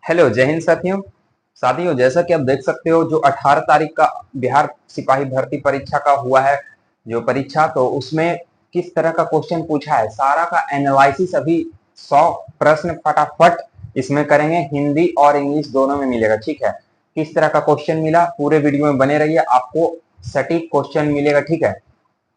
Hello, जय हिंद साथियों। जैसा कि आप देख सकते हो, जो 18 तारीख का बिहार सिपाही भर्ती परीक्षा का हुआ है जो परीक्षा, तो उसमें किस तरह का क्वेश्चन पूछा है, सारा का एनालिसिस अभी 100 प्रश्न फटाफट इसमें करेंगे। हिंदी और इंग्लिश दोनों में मिलेगा, ठीक है। किस तरह का क्वेश्चन मिला, पूरे वीडियो में बने रहिए, आपको सटीक क्वेश्चन मिलेगा, ठीक है,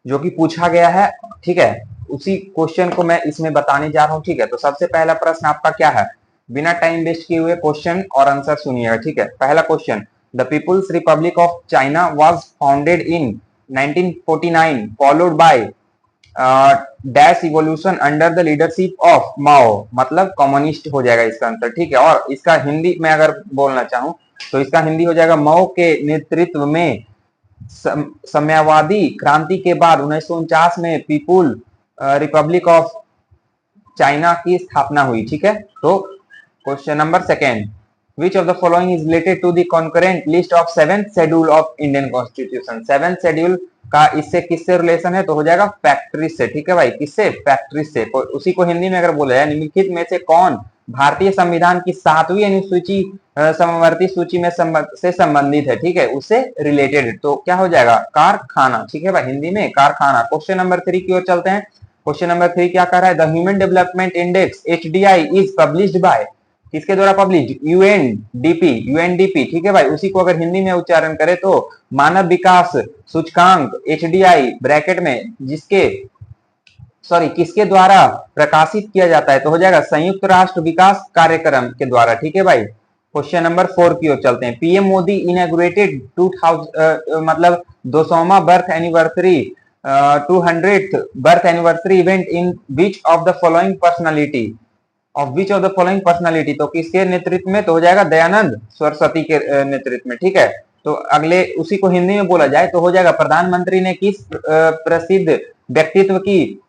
जो कि पूछा गया है, ठीक है। उसी क्वेश्चन को मैं इसमें बताने जा रहा हूँ, ठीक है। तो सबसे पहला प्रश्न आपका क्या है, बिना टाइम वेस्ट किए हुए क्वेश्चन और आंसर सुनिएगा, ठीक है। पहला क्वेश्चन, the people's republic of China was founded in 1949 followed by dash evolution under the leadership of Mao, मतलब कम्युनिस्ट हो जाएगा इसका आंसर, ठीक है। और इसका हिंदी में अगर बोलना चाहूं तो इसका हिंदी हो जाएगा, माओ के नेतृत्व में साम्यवादी क्रांति के बाद 1949 में पीपुल रिपब्लिक ऑफ चाइना की स्थापना हुई, ठीक है। तो question number second, which of the following is related to the concurrent list of 7th schedule of Indian constitution. 7th schedule का इससे किससे रिलेशन है, तो हो जाएगा फैक्ट्रीज से, ठीक है भाई। किससे, फैक्ट्रीज से। उसी को हिंदी में अगर बोला जाए, निम्नलिखित में से कौन भारतीय संविधान की 7वीं अनुसूची समवर्ती सूची में से संबंधित है, ठीक है, उससे रिलेटेड। तो क्या हो जाएगा, कारखाना, ठीक है भाई, हिंदी में कारखाना। क्वेश्चन नंबर 3 की ओर चलते हैं। क्वेश्चन नंबर 3 क्या कर रहा है, the human development index HDI is published by, किसके द्वारा पब्लिश, यूएनडीपी, ठीक है भाई। उसी को अगर हिंदी में उच्चारण करें तो मानव विकास सूचकांक HDI ब्रैकेट में किसके द्वारा प्रकाशित किया जाता है, तो हो जाएगा संयुक्त राष्ट्र विकास कार्यक्रम के द्वारा, ठीक है भाई। क्वेश्चन नंबर 4 की ओर चलते हैं। पीएम मोदी इनॉग्रेटेड 2000 मतलब 200वां birth anniversary 200th birth anniversary event in which of the following personality, तो किसके नेतृत्व में, तो हो जाएगा दयानंद सरस्वती के नेतृत्व में, ठीक है। तो अगले उसी को हिंदी में बोला जाए तो हो जाएगा, प्रधानमंत्री ने किस प्रसिद्ध व्यक्तित्व की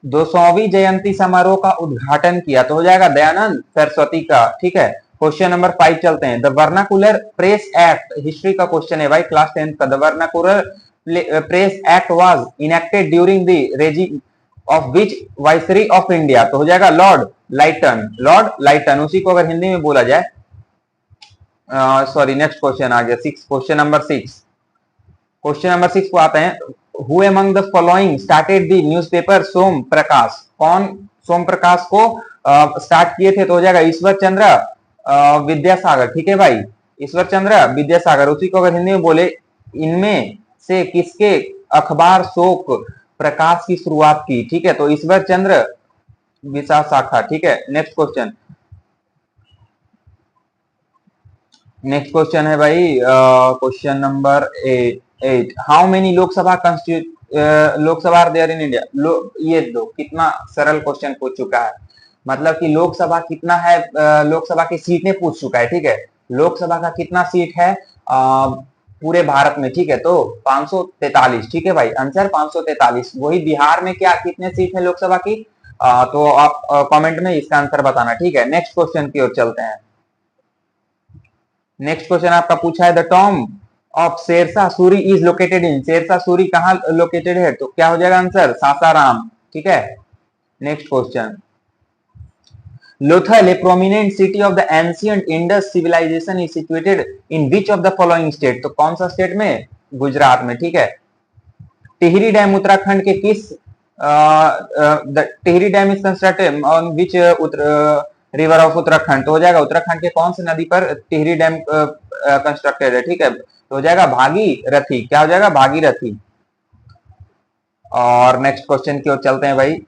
200वीं जयंती समारोह का उद्घाटन किया, तो हो जाएगा दयानंद सरस्वती का, ठीक है। क्वेश्चन नंबर 5 चलते हैं। The vernacular press act, history का क्वेश्चन है भाई, क्लास 10th का। The vernacular press act was enacted during the regime of which viceroy of India, तो हो जाएगा लॉर्ड लाइटन। उसी को अगर हिंदी में बोला जाए, नेक्स्ट क्वेश्चन आ गया, क्वेश्चन नंबर 6 को आते हैं। Who among the following started the newspaper Som Prakash, कौन सोम प्रकाश को स्टार्ट किए थे, तो हो जाएगा ईश्वर चंद्र विद्यासागर, ठीक है भाई, ईश्वर चंद्र विद्यासागर। उसी को अगर हिंदी में बोले, इनमें से किसके अखबार शोक प्रकाश की शुरुआत की, ठीक है, तो ईश्वर चंद्र विशाखा, ठीक है। नेक्स्ट क्वेश्चन है भाई, question number 8, how many Lok Sabha there in India. ये दो कितना सरल क्वेश्चन पूछ चुका है, मतलब कि लोकसभा कितना है, लोकसभा की सीटें पूछ चुका है, ठीक है। लोकसभा का कितना सीट है पूरे भारत में, ठीक है, तो 543, ठीक है भाई, आंसर 543। वही बिहार में क्या कितने सीट है लोकसभा की, तो आप कमेंट में इसका आंसर बताना, ठीक है। नेक्स्ट क्वेश्चन की ओर चलते हैं। नेक्स्ट क्वेश्चन आपका पूछा है, the tomb of Sher Shah Suri is located in, Sher Shah Suri कहां लोकेटेड है, तो क्या हो जाएगा आंसर, सासाराम, ठीक है। Next question, Lothal, a prominent city of the ancient Indus civilization is situated in which of the following state, तो कौन सा स्टेट में, गुजरात में, ठीक है। टिहरी डैम उत्तराखंड के किस, Tehri dam is constructed on which river of Uttarakhand, तो हो जाएगा उत्तराखंड के कौन से नदी पर टिहरी डैम कंस्ट्रक्टेड है, ठीक है, तो हो जाएगा भागीरथी, क्या हो जाएगा, भागीरथी। और नेक्स्ट क्वेश्चन की ओर चलते हैं भाई,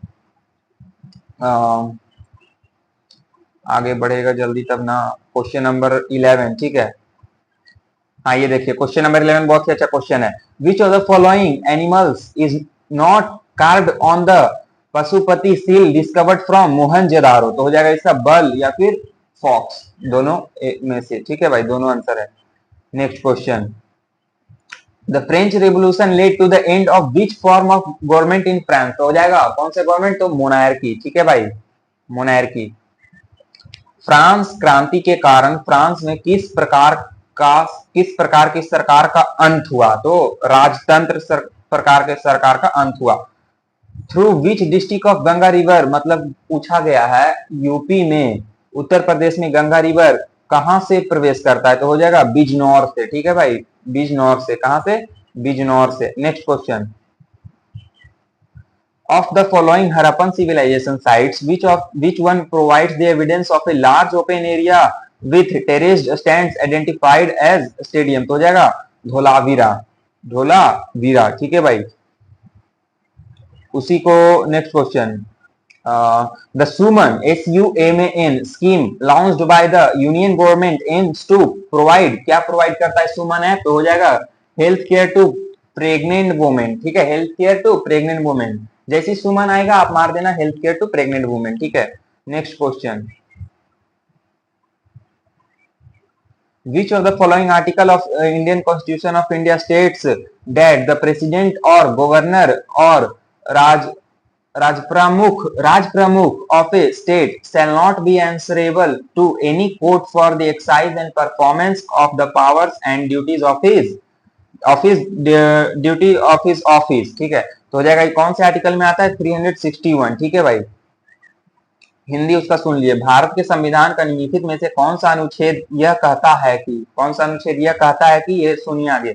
आगे बढ़ेगा जल्दी तब ना। क्वेश्चन नंबर 11, ठीक है। हाँ, ये देखिए क्वेश्चन नंबर 11 बहुत ही अच्छा क्वेश्चन है। विच of the following animals is not carved on the Pashupati seal discovered from Mohenjodaro, तो हो जाएगा इसका बल या फिर फॉक्स, दोनों में से, ठीक है भाई, दोनों आंसर है। Next question, the French revolution led to the end of which form of government in France, तो हो जाएगा कौन से गवर्नमेंट, तो मोनार्की, ठीक है भाई, मोनार्की। फ्रांस क्रांति के कारण फ्रांस में किस प्रकार की सरकार का अंत हुआ, तो राजतंत्र प्रकार के सरकार का अंत हुआ। Through which district of Ganga river, मतलब पूछा गया है यूपी में, उत्तर प्रदेश में गंगा रिवर कहां से प्रवेश करता है, तो हो जाएगा बिजनौर से। ठीक है भाई, बिजनौर से, कहां से, बिजनौर से। Next question, of the following Harappan civilization sites, which one provides the evidence of a large open area with terraced stands identified as stadium, तो हो जाएगा धोलावीरा, धोलावीरा। ठीक है भाई, उसी को next question, the Suman SUMAN scheme launched by the union government aims to provide, क्या provide करता है सुमन ऐप, तो हो जाएगा health care to pregnant women. ठीक है, health care to pregnant women, जैसी सुमन आएगा आप मार देना health care to pregnant women. ठीक है, next question, which of the following article of Indian Constitution of India states that the president or governor or raj Raj Pramukh of a state shall not be answerable to any court for the exercise and performance of the powers and duties of his duty of his office. ठीक है, तो हो जाएगा ये कौन से article में आता है, 361। ठीक है भाई, हिंदी उसका सुन लिए, भारत के संविधान का निम्नलिखित में से कौन सा अनुच्छेद यह कहता है कि, कौन सा अनुच्छेद यह कहता है कि, ये सुनिए आगे,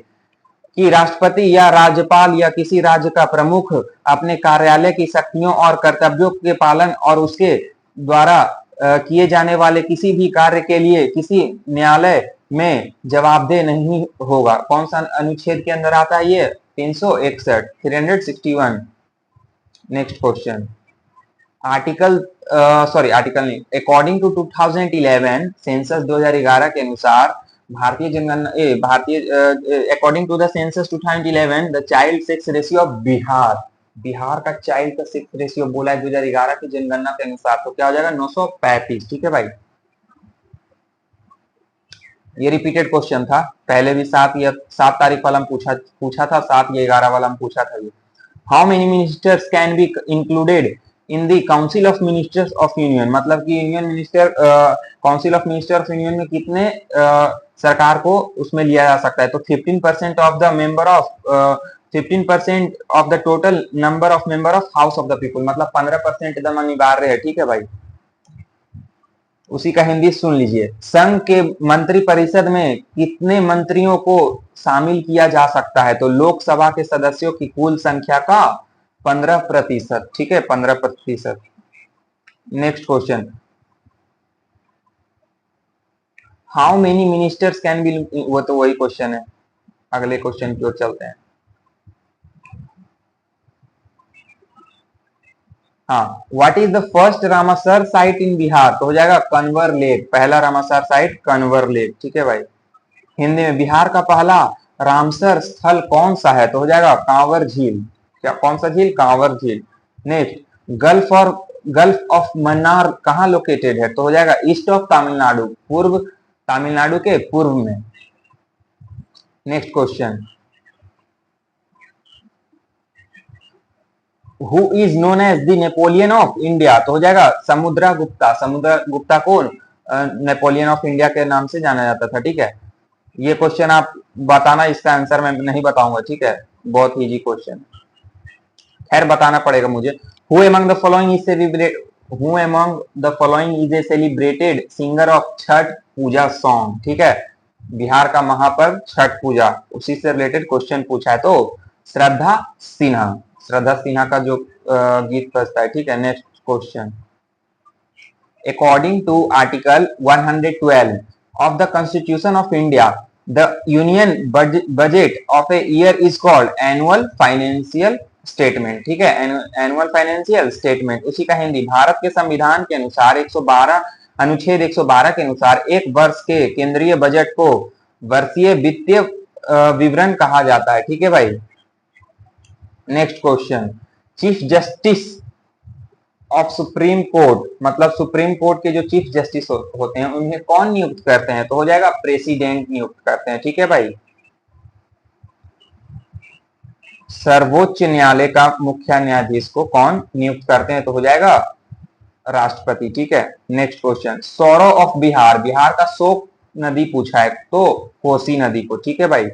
कि राष्ट्रपति या राज्यपाल या किसी राज्य का प्रमुख अपने कार्यालय की शक्तियों और कर्तव्यों के पालन और उसके द्वारा किए जाने वाले किसी भी कार्य के लिए किसी न्यायालय में जवाबदेह नहीं होगा। कौन सा अनुच्छेद के अंदर आता है ये, 361, 361। नेक्स्ट क्वेश्चन, आर्टिकल आर्टिकल नहीं, अकॉर्डिंग टू 2011 सेंसस 2011 के अनुसार भारतीय जनगणना according to the census 2011 the child sex ratio of Bihar का चाइल्ड का सेक्स रेशियो बोला है 2011 की जनगणना के अनुसार, तो क्या हो जाएगा 935। ठीक है भाई, ये रिपीटेड क्वेश्चन था, पहले भी 7 तारीख वाला पूछा था, 7 या 11 वाला पूछा था ये। How many ministers can be included in the council of ministers of union, मतलब कि union minister council of minister of union में कितने सरकार को उसमें लिया जा सकता है, तो 15% of the member of 15% of the total number of member of house of the people, मतलब 15% एकदम अनिवार्य है। ठीक है भाई, उसी का हिंदी सुन लीजिए, संघ के मंत्री परिषद में कितने मंत्रियों को शामिल किया जा सकता है, तो लोकसभा के सदस्यों की कुल संख्या का 15%। ठीक है, 15%। Next question, how many ministers can be, वो तो वही क्वेश्चन है, अगले क्वेश्चन की ओर चलते हैं। हाँ, what is the first Ramsar site in Bihar, तो हो जाएगा कन्वर लेक, पहला रामासर साइट कन्वर लेक। ठीक है भाई, हिंदी में बिहार का पहला रामसर स्थल कौन सा है, तो हो जाएगा कांवर झील। क्या, कौन सा झील, कांवर झील। नेक्स्ट, गल्फ ऑफ मन्नार कहाँ लोकेटेड है, तो हो जाएगा ईस्ट ऑफ तमिलनाडु, पूर्व तमिलनाडु के पूर्व में। Next question, who is known as the Napoleon of India, तो हो जाएगा समुद्रगुप्ता। समुद्रगुप्ता को नेपोलियन ऑफ इंडिया के नाम से जाना जाता था। ठीक है, ये क्वेश्चन आप बताना, इसका आंसर मैं नहीं बताऊंगा। ठीक है, बहुत इजी क्वेश्चन, खैर बताना पड़ेगा मुझे। Who among the following is a celebrated singer of Chhath Puja song. ठीक है, बिहार का महापर्व छठ पूजा, उसी से रिलेटेड क्वेश्चन पूछा है, तो श्रद्धा सिन्हा का जो गीत बजता है। ठीक है, next question, according to article 112 of the Constitution of India, the Union budget of a year is called annual financial statement। ठीक है, annual financial statement, उसी का हिंदी, भारत के संविधान के अनुसार 112 अनुच्छेद 112 के अनुसार एक वर्ष के केंद्रीय बजट को वर्षीय वित्तीय विवरण कहा जाता है। ठीक है भाई, next question, chief justice of supreme court, मतलब सुप्रीम कोर्ट के जो चीफ जस्टिस होते हैं उन्हें कौन नियुक्त करते हैं, तो हो जाएगा प्रेसिडेंट नियुक्त करते हैं। ठीक है भाई, सर्वोच्च न्यायालय का मुख्य न्यायाधीश को कौन नियुक्त करते हैं, तो हो जाएगा राष्ट्रपति। ठीक है, next question, sorrow of Bihar, Bihar का शोक नदी पूछा है, तो कोसी नदी को। ठीक है भाई,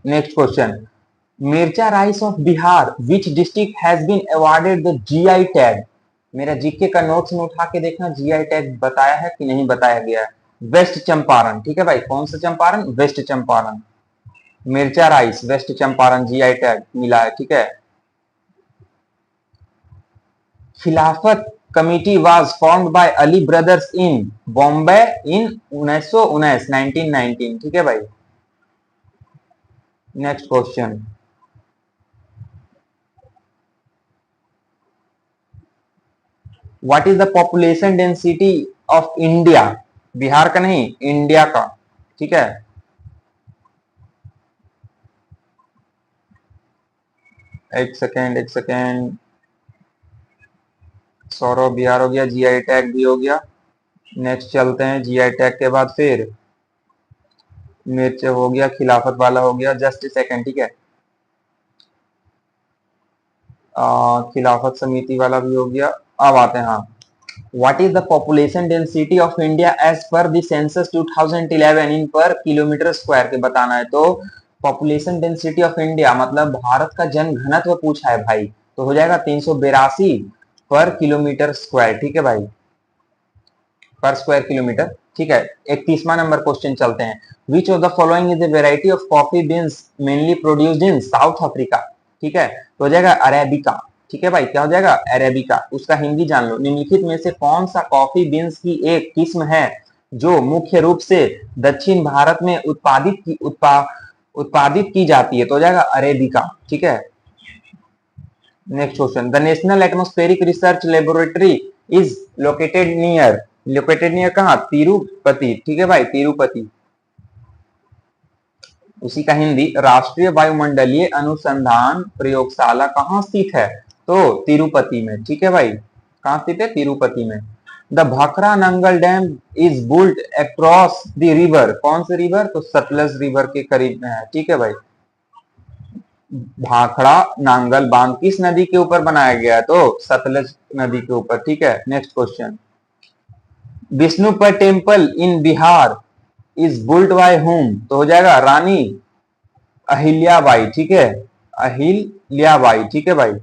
next question, Mircha rice of Bihar, which district has been awarded the GI tag, मेरा जीके का नोट्स में उठा के देखना, जीआई टैग बताया है कि नहीं बताया गया है। वेस्ट चंपारण, ठीक है भाई, कौन सा Champaran? West Champaran. Mircha rice west Champaran, GI tag मिला है, ठीक है। Khilafat committee was formed by Ali brothers in Bombay in 1919, 1919, ठीक है भाई। Next question, what is the population density of India? Bihar का नहीं, इंडिया का, ठीक है। एक सेकेंड, एक सेकेंड, सौरभ बिहार हो गया, जीआई टैग भी हो गया। नेक्स्ट चलते हैं, जीआई टैग के बाद फिर मिर्च हो गया, खिलाफत वाला हो गया, जस्ट सेकेंड, ठीक है। खिलाफत समिति वाला भी हो गया। अब आते हैं, हाँ, what is the population density of India as per the census 2011 in per kilometre square के बताना है। तो पॉपुलेशन डेंसिटी ऑफ इंडिया मतलब भारत का जन घनत्व पूछा है भाई, तो हो जाएगा 382 पर किलोमीटर स्क्वायर, ठीक है भाई, पर स्क्वायर किलोमीटर, ठीक है। 31वां नंबर क्वेश्चन चलते हैं, which of the following is a variety of coffee beans mainly produced in south Africa, ठीक है। तो हो जाएगा अरेबिका, ठीक है भाई, क्या हो जाएगा? अरेबिका। उसका हिंदी जान लो, निम्नलिखित में से कौन सा कॉफी बीन्स की एक किस्म है जो मुख्य रूप से दक्षिण भारत में उत्पादित की जाती है? तो हो जाएगा अरेबिका, ठीक है। Next question, the national atmospheric research laboratory is located near कहाँ? तिरुपति, ठीक है भाई, तिरुपति। उसी का हिंदी, राष्ट्रीय वायुमंडलीय अनुसंधान प्रयोगशाला कहाँ स्थित है? तो तिरुपति में, ठीक है भाई, कहाँ स्थित है? तिरुपति में। The Bhakra Nangal dam is built across the river, कौन से रिवर? तो सतलज रिवर के करीब में है, ठीक है भाई। भाखड़ा नांगल बांध किस नदी के ऊपर बनाया गया है? तो सतलज नदी के ऊपर, ठीक है। Next question, Vishnupad temple in Bihar is built by whom? तो हो जाएगा रानी अहिल्याबाई, ठीक है, अहिल्याबाई, ठीक है भाई।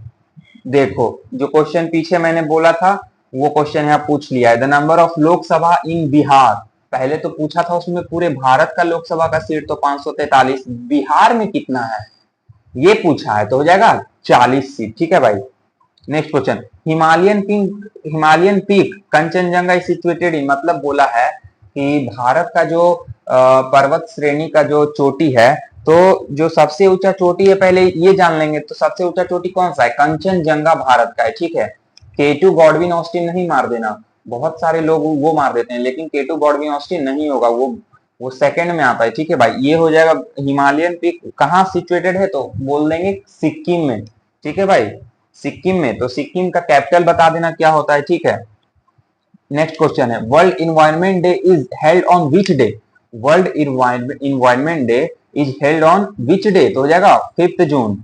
देखो, जो क्वेश्चन पीछे मैंने बोला था वो क्वेश्चन यहाँ पूछ लिया है, द नंबर ऑफ लोकसभा इन बिहार। पहले तो पूछा था उसमें पूरे भारत का लोकसभा का सीट तो 543, बिहार में कितना है ये पूछा है, तो हो जाएगा 40 सीट, ठीक है भाई। Next question, Himalayan peak Kanchenjunga is situated in, मतलब बोला है कि भारत का जो पर्वत श्रेणी का जो चोटी है, तो जो सबसे ऊंचा चोटी है पहले ये जान लेंगे, तो सबसे ऊंचा चोटी कौन सा है? कंचनजंगा भारत का है, ठीक है। केटू गॉडविन ऑस्टिन नहीं मार देना, बहुत सारे लोग वो मार देते हैं, लेकिन केटू गॉडविन ऑस्टिन नहीं होगा, वो सेकंड में आता है, ठीक है भाई। ये हो जाएगा, हिमालयन पीक कहाँ सिचुएटेड है? तो बोल देंगे सिक्किम में, ठीक है भाई, सिक्किम में। तो सिक्किम का कैपिटल बता देना क्या होता है, ठीक है। नेक्स्ट क्वेश्चन है, world environment day is held on which day? World environment day is held on which day? तो हो जाएगा 5 June.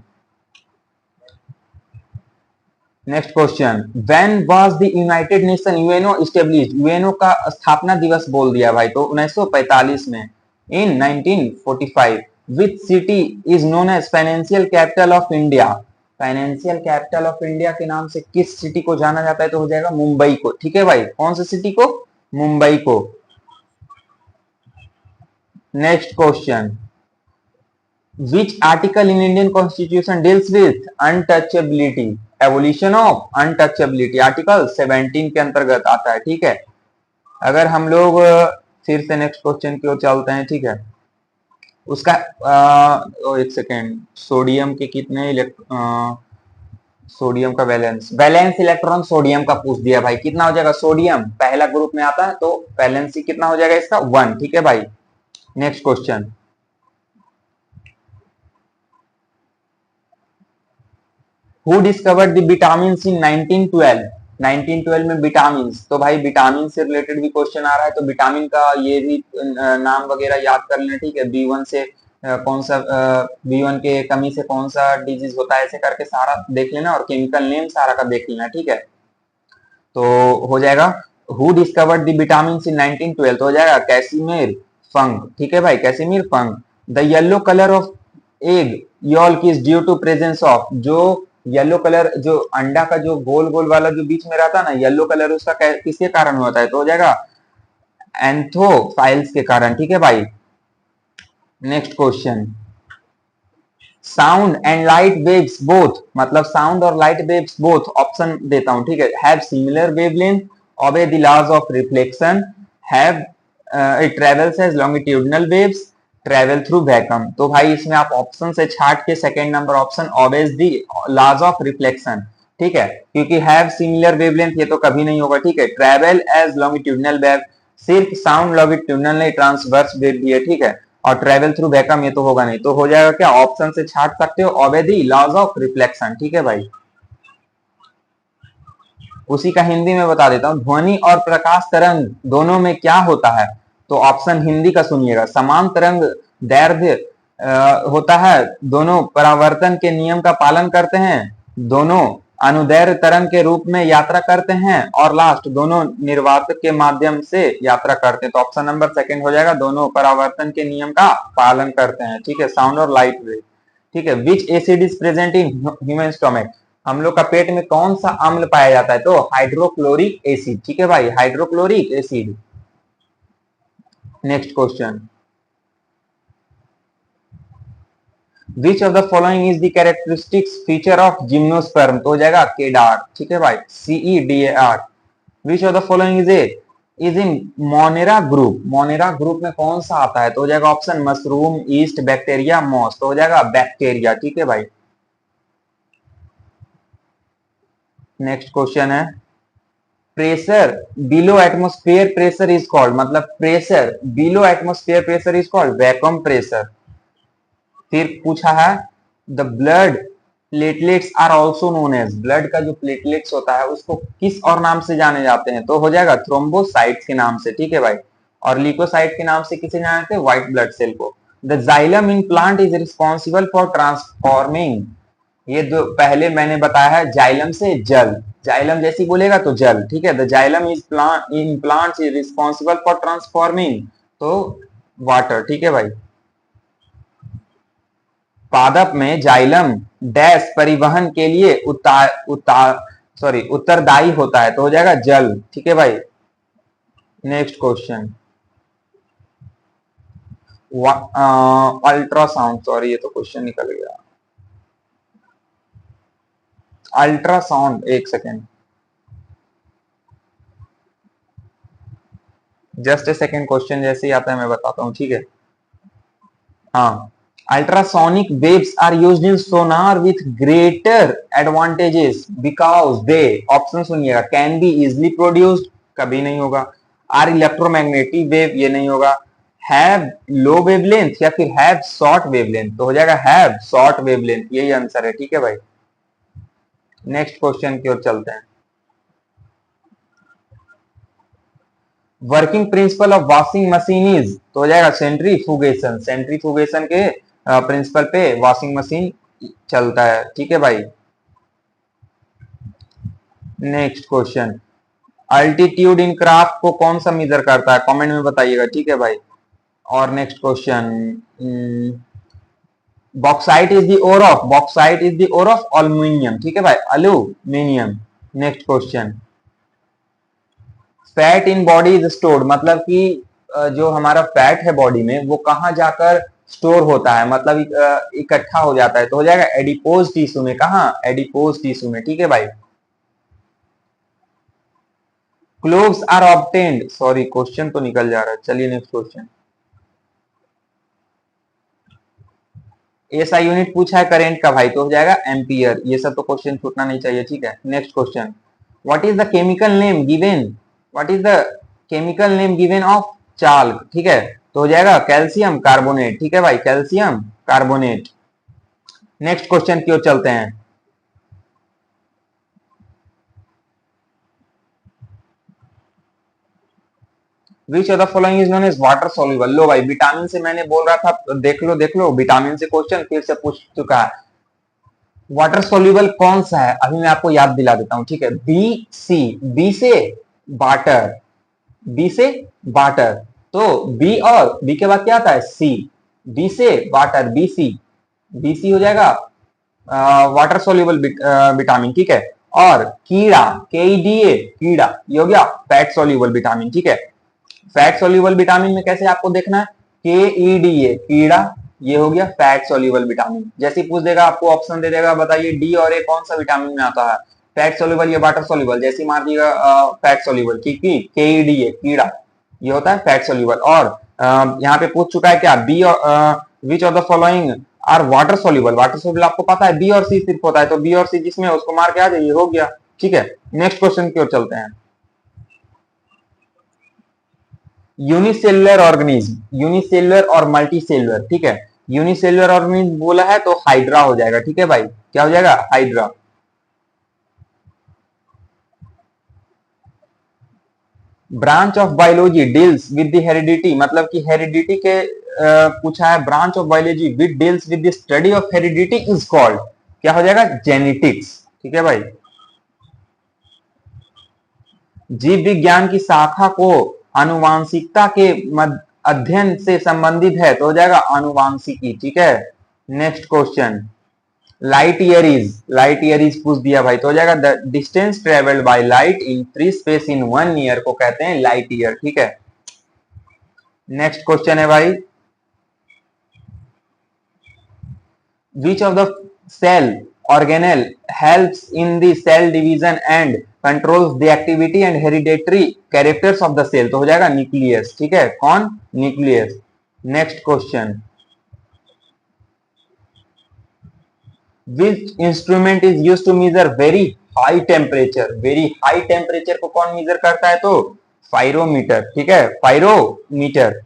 Next question, when was the united nation UNO established? UNO का स्थापना दिवस बोल दिया भाई, तो 1945 में, in 1945। Which city is known as financial capital of India? Financial capital of India के नाम से किस सिटी को जाना जाता है? तो हो जाएगा मुंबई को, ठीक है भाई, कौन सी सिटी को? मुंबई को। Next question, which article in Indian Constitution deals with untouchability? Evolution of untouchability article 17 के अंतर्गत आता है, ठीक है। अगर हम लोग फिर से नेक्स्ट क्वेश्चन की ओर चलते हैं, ठीक है। उसका एक सेकेंड, सोडियम के कितने सोडियम का वैलेंस इलेक्ट्रॉन सोडियम का पूछ दिया भाई, कितना हो जाएगा? सोडियम पहला ग्रुप में आता है, तो वैलेंसी कितना हो जाएगा इसका? 1, ठीक है भाई। Next question, who discovered the vitamin in 1912? 1912 में विटामिन, तो भाई विटामिन से रिलेटेड भी क्वेश्चन आ रहा है, तो विटामिन का ये भी नाम वगैरह याद कर लेना, ठीक है। B1 से कौन सा B1 के कमी से कौन सा डिजीज होता है, ऐसे करके सारा देख लेना, और केमिकल नेम सारा का देख लेना, ठीक है। तो हो जाएगा, who discovered the vitamin in 1912? तो हो जाएगा कैसिमिर फंक, ठीक है भाई, Casimir Funk. The yellow colour of egg yolk is due to presence of, जो येलो कलर जो अंडा का जो गोल गोल वाला जो बीच में रहता है ना, येलो कलर उसका किसके कारण होता है? तो हो जाएगा एंथोफाइल्स के कारण। ठीक है भाई। Next question, sound and light waves both, मतलब साउंड और लाइट वेव्स बोथ, ऑप्शन देता हूं, ठीक है, have similar wavelength, obey the laws of reflection, have it travels as longitudinal waves, travel through vacuum. तो भाई इसमें आप ऑप्शन से छाट के second number option obeys the laws of reflection, ठीक है, क्योंकि हैव सिमिलर वेवलेंथ ये तो कभी नहीं होगा। ठीक है, ट्रेवल एज लॉन्गिट्यूडिनल वेव, सिर्फ साउंड लॉन्गिट्यूडिनल नहीं, ट्रांसवर्स वेव भी है। ठीक है, और ट्रेवल थ्रू वैक्यूम ये तो होगा नहीं। तो हो जाएगा क्या, ऑप्शन से छाट सकते हो, ओबे द लॉज ऑफ रिफ्लेक्शन। ठीक है भाई। उसी का हिंदी में बता देता हूं, ध्वनि और प्रकाश तरंग दोनों में क्या होता है? तो ऑप्शन हिंदी का सुनिएगा, समान तरंग दैर्ध्य होता है, दोनों परावर्तन के नियम का पालन करते हैं, दोनों अनुदैर्ध्य तरंग के रूप में यात्रा करते हैं, और लास्ट दोनों निर्वातक के माध्यम से यात्रा करते हैं। तो ऑप्शन नंबर सेकंड हो जाएगा, दोनों परावर्तन के नियम का पालन करते हैं। ठीक है, साउंड और लाइट वेव। ठीक है, विच acid is present in human stomach, हम लोग का पेट में कौन सा अम्ल पाया जाता है? तो हाइड्रोक्लोरिक एसिड। ठीक है भाई, hydrochloric acid. Next question, which of the following is the characteristics feature of gymnosperm? तो हो जाएगा केडार। ठीक है भाई, CEDAR। Which of the following is in monera group, monera group में कौन सा आता है? तो हो जाएगा option mushroom, yeast, bacteria, moss. तो हो जाएगा बैक्टीरिया। ठीक है भाई। नेक्स्ट क्वेश्चन है, pressure below atmosphere pressure is called, मतलब pressure below atmosphere pressure is called vacuum pressure. फिर पूछा है, the blood platelets are also known as, blood का जो प्लेटलेट्स होता है उसको किस और नाम से जाने जाते हैं? तो हो जाएगा थ्रोम्बोसाइट्स के नाम से। ठीक है भाई, और ल्यूकोसाइट के नाम से किसे जाने जाते हैं? व्हाइट ब्लड सेल को। The xylem in plant is responsible for transforming, ये जो पहले मैंने बताया है, जाइलम से जल, जाइलम जैसी बोलेगा तो जल। ठीक है, the xylem is plant in plants is responsible for transforming, तो वाटर। ठीक है भाई। पादप में जाइलम डैश परिवहन के लिए उत्तरदायी होता है। तो हो जाएगा जल। ठीक है भाई। नेक्स्ट क्वेश्चन, अल्ट्रासाउंड, सॉरी ये तो क्वेश्चन निकल गया, अल्ट्रासाउंड, एक second, just a second, question जैसे ही आता है मैं बताता हूँ। ठीक है, हाँ, ultrasonic waves are used in sonar with greater advantages because they, option सुनिएगा, कैन बी इजिली प्रोड्यूस्ड, कभी नहीं होगा, आर इलेक्ट्रोमैग्नेटिक वेव, ये नहीं होगा, हैव लो वेवलेंथ, या फिर हैव शॉर्ट वेवलेंथ। तो हो जाएगा हैव शॉर्ट वेवलेंथ, यही आंसर है। ठीक है भाई। नेक्स्ट क्वेश्चन की ओर चलते हैं, working principle of washing machine is, तो हो जाएगा सेंट्रीफ्यूगेशन, सेंट्रीफ्यूगेशन के प्रिंसिपल पे वॉशिंग मशीन चलता है। ठीक है भाई। नेक्स्ट क्वेश्चन, अल्टीट्यूड इन क्राफ्ट को कौन सा मेजर करता है? कमेंट में बताइएगा। ठीक है भाई। और next question, bauxite is the ore of, bauxite is the ore of aluminium. ठीक है भाई, aluminium. Next question, fat in body is stored, मतलब कि जो हमारा फैट है बॉडी में वो कहां जाकर स्टोर होता है, मतलब इकट्ठा हो जाता है। तो हो जाएगा एडिपोज टिश्यू में। कहां? एडिपोज टिश्यू में। ठीक है भाई। Cloves are obtained, sorry question तो निकल जा रहा है, चलिए नेक्स्ट क्वेश्चन, ऐसा यूनिट पूछा है करेंट का भाई, तो हो जाएगा एम्पियर। ये सब तो क्वेश्चन छूटना नहीं चाहिए। ठीक है। Next question, what is the chemical name given, what is the chemical name given of chalk? ठीक है, तो हो जाएगा कैल्शियम कार्बोनेट। ठीक है भाई, कैल्शियम कार्बोनेट। नेक्स्ट क्वेश्चन की ओर चलते हैं, which of the following is known as water soluble? लो भाई, विटामिन से मैंने बोल रहा था, तो देख लो विटामिन से क्वेश्चन फिर से पूछ चुका है। वाटर सॉल्युबल कौन सा है, अभी मैं आपको याद दिला देता हूं। ठीक है, बी से वाटर, बी से वाटर, तो बी और बी के बाद क्या आता है? सी, बी से वाटर, बी सी हो जाएगा वाटर सोल्यूबल विटामिन, ठीक है। और कीड़ा, KEDA कीड़ा, ये हो गया फैट सोल्यूबल विटामिन, ठीक है। फैट सोल्यूबल विटामिन में कैसे आपको देखना है, KEDA कीड़ा, ये हो गया फैट सोल्यूबल विटामिन। जैसे पूछ देगा आपको ऑप्शन दे देगा, बताइए डी और ए कौन सा विटामिन में आता है, फैट सोल्यूबल या वाटर सोल्यूबल, जैसे मार दिएगा फैट सोल्यूबल, क्योंकि KEDA कीड़ा ये होता है फैट सोल्यूबल। और यहाँ पे पूछ चुका है क्या, बी और which of the following are water soluble, water soluble आपको पता है बी और सी सिर्फ होता है, तो बी और सी जिसमें उसको मार के आ जाइए, हो गया, ठीक है। नेक्स्ट क्वेश्चन की ओर चलते हैं। यूनिसेलुलर ऑर्गेनिज्म, यूनिसेलुलर और मल्टीसेलुलर, ठीक है। यूनिसेलुलर ऑर्गेनिज्म बोला है तो हाइड्रा हो जाएगा, ठीक है भाई, क्या हो जाएगा, hydra. Branch of biology deals with the heredity, मतलब कि हेरिडिटी के पूछा है, branch of biology with deals with the study of heredity is called, क्या हो जाएगा, जेनेटिक्स, ठीक है भाई। जीव विज्ञान की शाखा को आनुवांशिकता के अध्ययन से संबंधित है तो हो जाएगा आनुवांशिकी, ठीक है। Next question, light year is पूछ दिया भाई, तो हो जाएगा the distance travelled by light in free space in 1 year को कहते हैं लाइट ईयर, ठीक है। नेक्स्ट क्वेश्चन है भाई, which of the cell organelle helps in the cell division and controls the activity and hereditary characters of the cell, तो हो जाएगा न्यूक्लियस, ठीक है, कौन, nucleus. Next question, which instrument is used to measure very high temperature, very high temperature को कौन major करता है, तो पायरोमीटर, ठीक है, पायरोमीटर।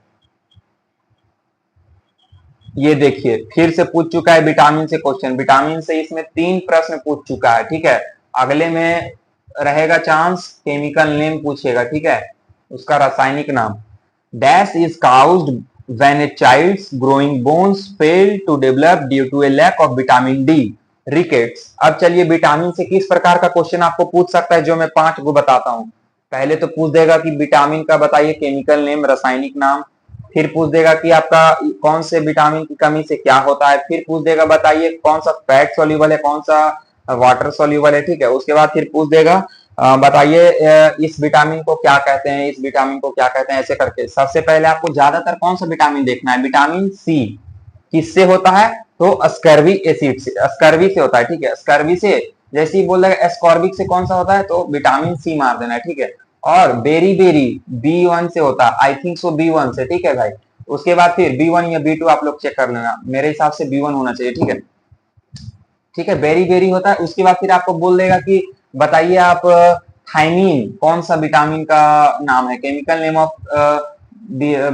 ये देखिए फिर से पूछ चुका है विटामिन से क्वेश्चन, विटामिन से इसमें 3 प्रश्न पूछ चुका है, ठीक है। अगले में रहेगा चांस केमिकल नेम पूछेगा, ठीक है, उसका रासायनिक नाम। Dash is caused when a child's growing bones fail to develop due to a lack of vitamin D, rickets। अब चलिए विटामिन से किस प्रकार का क्वेश्चन आपको पूछ सकता है, जो मैं 5 को बताता हूं। पहले तो पूछ देगा कि विटामिन का बताइए केमिकल नेम, रासायनिक नाम। फिर पूछ देगा कि आपका कौन से विटामिन की कमी से क्या होता है। फिर पूछ देगा बताइए कौन सा फैट सोल्यूबल है, कौन सा वाटर सोल्यूबल है, ठीक है। उसके बाद फिर पूछ देगा बताइए इस विटामिन को क्या कहते हैं, इस विटामिन को क्या कहते हैं, ऐसे करके। सबसे पहले आपको ज्यादातर कौन सा विटामिन देखना है, विटामिन सी किससे होता है, तो स्कर्वी एसिड से, स्कर्वी से होता है, ठीक है। स्कर्वी से जैसे ही बोल देगा एस्कॉर्बिक से कौन सा होता है, तो विटामिन सी मार देना है, ठीक है। और बेरी बेरी B1 से होता है, आई थिंक सो B1 से, ठीक है भाई। उसके बाद फिर B1 या B2 आप लोग चेक कर लेना, मेरे हिसाब से B1 होना चाहिए, ठीक है, ठीक है। बेरी बेरी होता है। उसके बाद फिर आपको बोल देगा कि बताइए आप थाइमीन कौन सा विटामिन का नाम है, केमिकल नेम ऑफ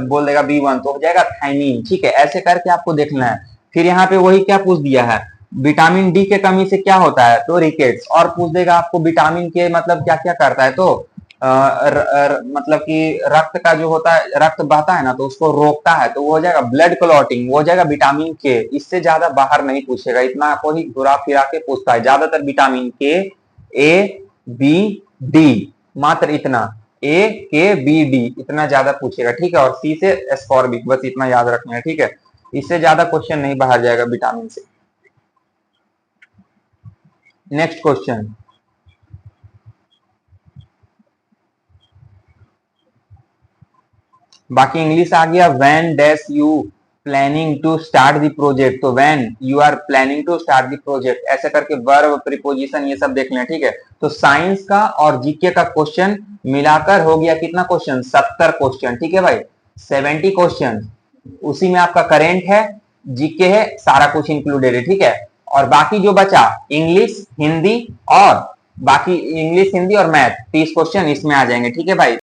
बोल देगा B1 तो हो जाएगा थाइमीन, ठीक है। ऐसे करके आपको देखना है। फिर यहाँ पे वही क्या पूछ दिया है, विटामिन डी के कमी से क्या होता है, तो रिकेट्स। और पूछ देगा आपको विटामिन के मतलब क्या क्या करता है, तो मतलब कि रक्त का जो होता है, रक्त बहता है ना, तो उसको रोकता है, तो वो हो जाएगा ब्लड क्लॉटिंग, वो हो जाएगा विटामिन के। इससे ज्यादा बाहर नहीं पूछेगा, इतना को ही घुरा फिरा के पूछता है ज्यादातर, विटामिन के, ए बी डी, मात्र इतना, ए के बी डी इतना ज्यादा पूछेगा, ठीक है। और सी से एस्कॉर्बिक, बस इतना याद रखना है, ठीक है। इससे ज्यादा क्वेश्चन नहीं बाहर जाएगा विटामिन से। नेक्स्ट क्वेश्चन, बाकी इंग्लिश आ गया। When dash you planning to start the project, तो when you are planning to start the project, ऐसे करके वर्ब, प्रीपोजिशन ये सब देख लें, ठीक है। तो साइंस का और जीके का क्वेश्चन मिलाकर हो गया कितना क्वेश्चन, 70 क्वेश्चन, ठीक है भाई, 70 क्वेश्चन। उसी में आपका करेंट है, जीके है, सारा कुछ इंक्लूडेड है, ठीक है। और बाकी जो बचा इंग्लिश, हिंदी और बाकी इंग्लिश, हिंदी और मैथ, 30 क्वेश्चन इसमें आ जाएंगे, ठीक है भाई।